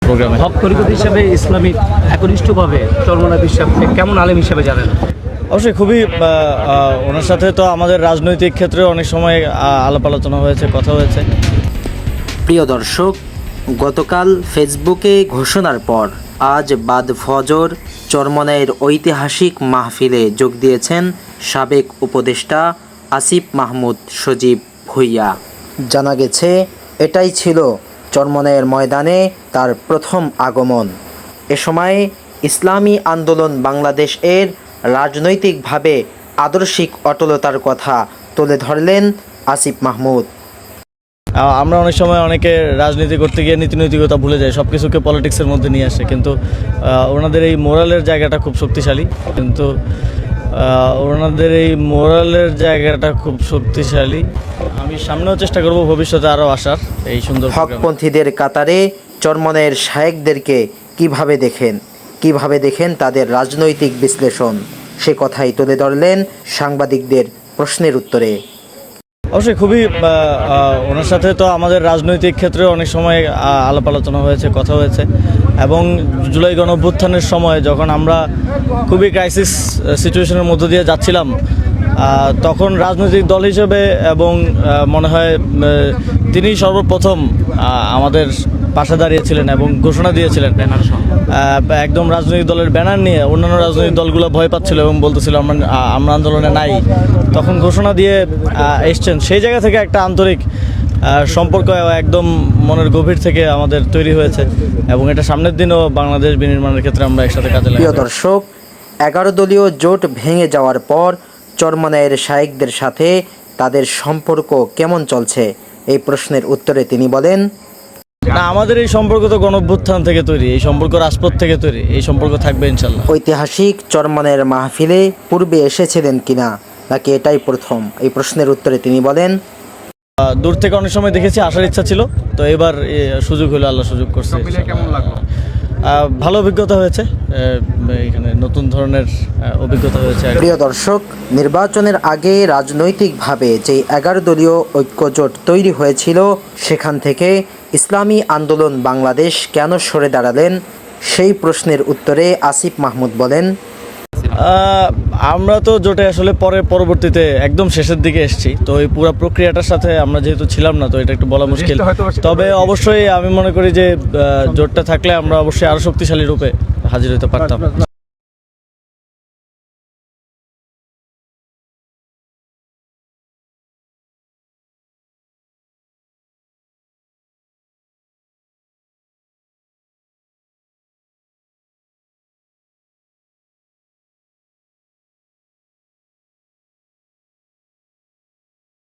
প্রোগ্রামে। হক তরিকত হিসেবে ইসলামিক একনিষ্ঠভাবে চরমনায় হিসাবে কেমন আলেম হিসেবে জানেন? অবশ্যই খুবই ওনার সাথে তো আমাদের রাজনৈতিক ক্ষেত্রে অনেক সময় আলাপ আলোচনা হয়েছে, কথা হয়েছে। প্রিয় দর্শক, গতকাল ফেসবুকে ঘোষণার পর আজ বাদ ফজর চরমনাইয়ের ঐতিহাসিক মাহফিলে যোগ দিয়েছেন সাবেক উপদেষ্টা আসিফ মাহমুদ সজীব ভূঁইয়া। জানা গেছে এটাই ছিল চরমনাইয়ের ময়দানে তার প্রথম আগমন। এ সময় ইসলামী আন্দোলন বাংলাদেশ এর রাজনৈতিকভাবে আদর্শিক অটলতার কথা তুলে ধরলেন আসিফ মাহমুদ। আমরা অনেক সময় অনেকে রাজনীতি করতে গিয়ে নীতিনৈতিকতা ভুলে যায়, সব কিছুকে পলিটিক্সের মধ্যে নিয়ে আসে, কিন্তু ওনাদের এই মোরালের জায়গাটা খুব শক্তিশালী। আমি সামনেও চেষ্টা করব ভবিষ্যতে আরও আসার এই সুন্দর হকপন্থীদের কাতারে চরমনাইয়ের শায়েখদেরকে কিভাবে দেখেন তাদের রাজনৈতিক বিশ্লেষণ, সে কথাই তুলে ধরলেন সাংবাদিকদের প্রশ্নের উত্তরে। অবশ্যই খুবই ওনার সাথে তো আমাদের রাজনৈতিক ক্ষেত্রে অনেক সময় আলাপ আলোচনা হয়েছে, কথা হয়েছে। এবং জুলাই গণঅভ্যুত্থানের সময় যখন আমরা খুবই ক্রাইসিস সিচুয়েশনের মধ্য দিয়ে যাচ্ছিলাম, তখন রাজনৈতিক দল হিসেবে এবং মনে হয় তিনি সর্বপ্রথম আমাদের পাশে দাঁড়িয়েছিলেন এবং ঘোষণা দিয়েছিলেন একদম রাজনৈতিক দলের ব্যানার নিয়ে। অন্যান্য রাজনৈতিক দলগুলো ভয় পাচ্ছিল এবং বলতেছিল আমরা আন্দোলনে নাই। তখন ঘোষণা দিয়ে এসছেন, সেই জায়গা থেকে একটা আন্তরিক সম্পর্ক একদম মনের গভীর থেকে আমাদের তৈরি হয়েছে এবং এটা সামনের দিনও বাংলাদেশ বিনির্মাণের ক্ষেত্রে আমরা একসাথে কাজে লাগাবো। প্রিয় দর্শক, 11 দলীয় জোট ভেঙে যাওয়ার পর চরমনাইয়ের শায়েখদের সাথে তাদের সম্পর্ক কেমন চলছে, এই প্রশ্নের উত্তরে তিনি বলেন, না, আমাদের এই সম্পর্ক তো গণঅভ্যুত্থান থেকে তৈরি, এই সম্পর্ক রাজপথ থেকে তৈরি, এই সম্পর্ক থাকবে ইনশাল্লাহ। ঐতিহাসিক চরমনাইয়ের মাহফিলে পূর্বে এসেছিলেন কিনা, নাকি এটাই প্রথম, এই প্রশ্নের উত্তরে তিনি বলেন, দূর থেকে অনেক সময় দেখেছি, আসার ইচ্ছা ছিল, তো এবার সুযোগ হলো, আল্লাহ সুযোগ করছে। কেমন লাগলো? ভালো অভিজ্ঞতা হয়েছে, এখানে নতুন ধরনের অভিজ্ঞতা হয়েছে। প্রিয় দর্শক, নির্বাচনের আগে রাজনৈতিকভাবে যে 11 দলীয় ঐক্যজোট তৈরি হয়েছিল, সেখান থেকে ইসলামী আন্দোলন বাংলাদেশ কেন সরে দাঁড়ালেন, সেই প্রশ্নের উত্তরে আসিফ মাহমুদ বলেন, আমরা তো জোটে আসলে পরবর্তীতে একদম শেষের দিকে এসেছি, তো এই পুরো প্রক্রিয়াটার সাথে আমরা যেহেতু ছিলাম না, তো এটা একটু বলা মুশকিল। তবে অবশ্যই আমি মনে করি যে জোটটা থাকলে আমরা অবশ্যই আরও শক্তিশালী রূপে হাজির হতে পারতাম।